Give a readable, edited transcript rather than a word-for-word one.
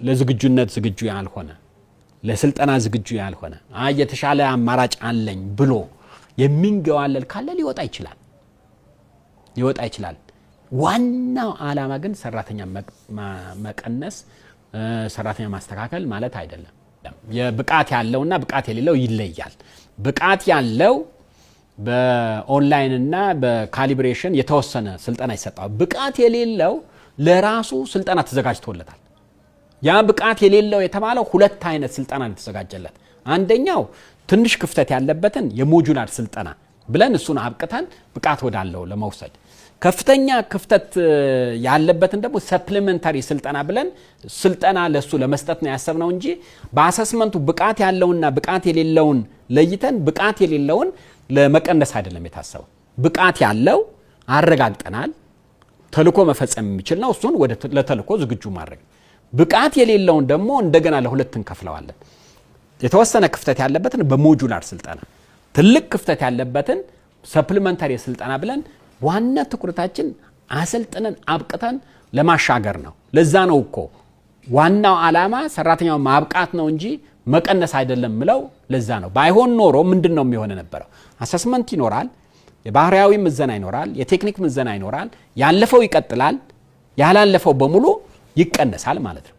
ለዝግጁነት ዝግጁ ያልሆነ ለስልጠና ዝግጁ ያልሆነ የተሻለ አማራጭ አለኝ ብሎ የሚንገዋለል ካለ ሊወጣ ይችላል ዋናው ዓላማ ግን ሰራተኛ መቀነስ ሰራተኛ ማስተካከል ማለት አይደለም የብቃት ያለውና ብቃት የሌለው ይለያል ብቃት ያለው በኦንላይን እና በካሊብሬሽን የተወሰነ ስልጠና ይሰጣል ብቃት የሌለው ለራሱ ስልጠና ተዘጋጅቶለታል ያ ብቃት የሌለው የተባለው ሁለት አይነት ስልጠና ተዘጋጀለት አንደኛው ትንሽ ክፍተት ያለበትን የሞጁላር ስልጠና ብለን እሱን አብቅተን ብቃት ወዳለው ለመውሰድ ከፍተኛ ክፍተት ያለበትን ደግሞ ሰፕሊመንታሪ ስልጠና ብለን ስልጠና ለሱ ለመስጠት ነው ያሰብነው እንጂ በአሰስመንቱ ብቃት ያለውና ብቃት የሌለውን ለይተን ብቃት የሌለውን ለመቀነስ አይደለም የታሰበው ብቃት ያለው አረጋግጠናል ተልኮ መፈጸም የሚችል ነው እሱን ወደ ለተልኮ ዝግጁ ማድረግ ብቃት የሌለውን ደግሞ እንደገና ለሁለት እንከፍለዋለን የተወሰነ ክፍተት ያለበትን በሞጁላር ስልጠና ትልቅ ክፍተት ያለበትን ሰፕሊመንታሪ ስልጠና ብለን ዋና ትኩረታችን አሰልጥነን አብቅተን ለማሻገር ነው ለዛ ነው እኮ ዋናው ዓላማ ሰራተኛው ማብቃት ነው እንጂ መቀነስ አይደለም ምለው ለዛ ነው ባይሆን ኖሮ ምንድነው የሚሆነ ነበር አሰስመንት ይኖራል የባህሪያዊ ምዘና ይኖራል የቴክኒክ ምዘና ይኖራል ያለፈው ይቀጥላል ያላለፈው በሙሉ ይቀነሳል ማለት ነው